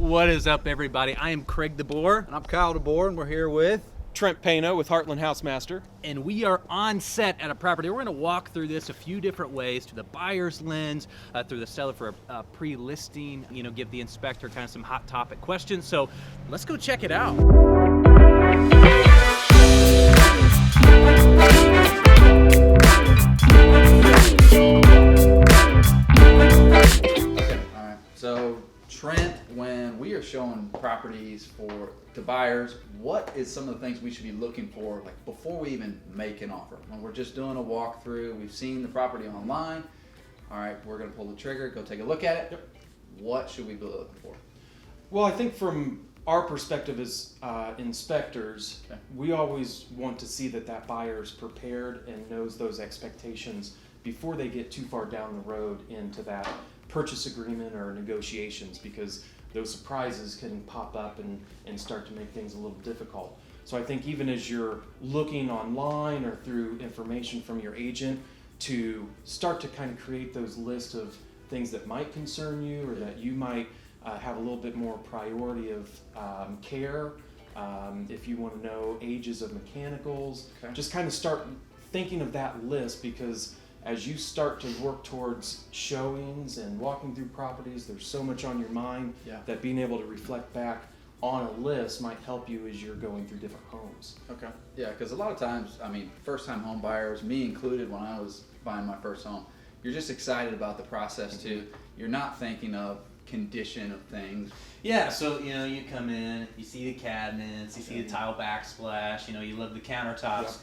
What is up, everybody? I am Craig DeBoor. And I'm Kyle DeBoor, and we're here with Trent Paino with Heartland HouseMaster. And we are on set at a property. We're going to walk through this a few different ways, through the buyer's lens, through the seller for a pre-listing, give the inspector kind of some hot topic questions. So let's go check it out. So Trent, when we are showing properties to buyers, what is some of the things we should be looking for, like before we even make an offer? When we're just doing a walkthrough, we've seen the property online. All right, we're gonna pull the trigger, go take a look at it. Yep. What should we be looking for? Well, I think from our perspective as inspectors, Okay. we always want to see that buyer is prepared and knows those expectations before they get too far down the road into that purchase agreement or negotiations, because those surprises can pop up and start to make things a little difficult. So I think even as you're looking online or through information from your agent to start to kind of create those lists of things that might concern you or that you might have a little bit more priority of care. If you want to know ages of mechanicals, Okay. just kind of start thinking of that list, because as you start to work towards showings and walking through properties, there's so much on your mind that being able to reflect back on a list might help you as you're going through different homes. Okay. Yeah, because a lot of times, first-time home buyers, me included when I was buying my first home, you're just excited about the process too. You're not thinking of condition of things. Yeah, so you come in, you see the cabinets, you see the tile backsplash, you love the countertops,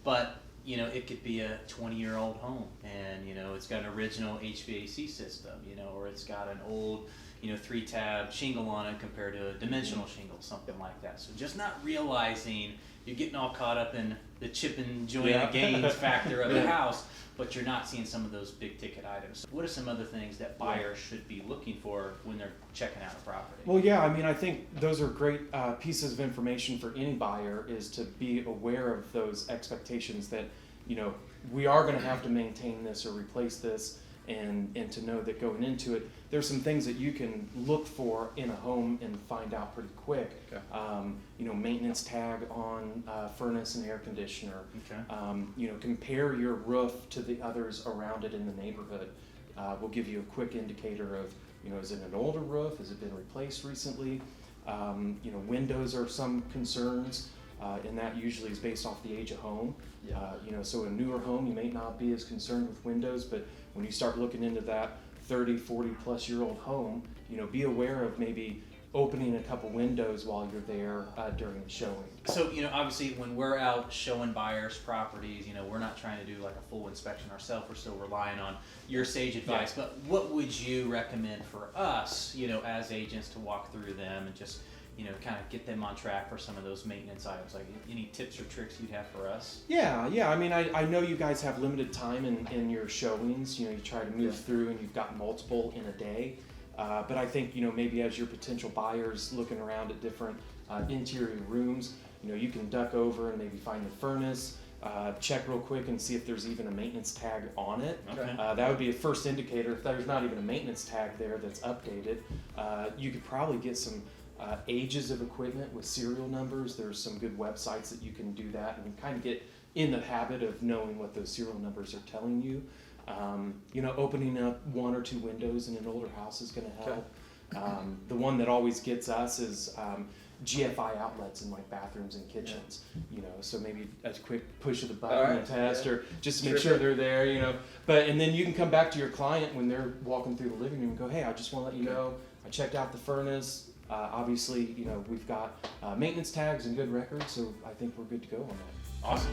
but it could be a 20-year-old home, and it's got an original HVAC system, or it's got an old 3-tab shingle on it compared to a dimensional shingle, something like that. So just not realizing you're getting all caught up in the chip and joint gains factor of the house, but you're not seeing some of those big ticket items. So what are some other things that buyers should be looking for when they're checking out a property? Well, yeah, I think those are great pieces of information for any buyer, is to be aware of those expectations that, we are going to have to maintain this or replace this, and to know that going into it, there's some things that you can look for in a home and find out pretty quick. Okay. Maintenance tag on furnace and air conditioner. Okay. Compare your roof to the others around it in the neighborhood. Will give you a quick indicator of, is it an older roof? Has it been replaced recently? Windows are some concerns, and that usually is based off the age of home. So a newer home, you may not be as concerned with windows, but when you start looking into that 30, 40 plus year old home, be aware of maybe opening a couple windows while you're there during the showing. So, obviously when we're out showing buyers properties, we're not trying to do like a full inspection ourselves. We're still relying on your sage advice. But what would you recommend for us, as agents, to walk through them and just, kind of get them on track for some of those maintenance items? Like any tips or tricks you'd have for us? Yeah. I know you guys have limited time in your showings. You try to move through, and you've got multiple in a day. But I think, maybe as your potential buyers looking around at different interior rooms, you can duck over and maybe find the furnace, check real quick and see if there's even a maintenance tag on it. Okay. That would be a first indicator. If there's not even a maintenance tag there that's updated, you could probably get some ages of equipment with serial numbers. There's some good websites that you can do that and kind of get in the habit of knowing what those serial numbers are telling you. Opening up 1 or 2 windows in an older house is going to help. Okay. The one that always gets us is GFI outlets in like bathrooms and kitchens. So maybe a quick push of the button and test, or just to make sure they're there. And then you can come back to your client when they're walking through the living room and go, "Hey, I just want to let you know I checked out the furnace. Obviously, we've got maintenance tags and good records, so I think we're good to go on that." Awesome.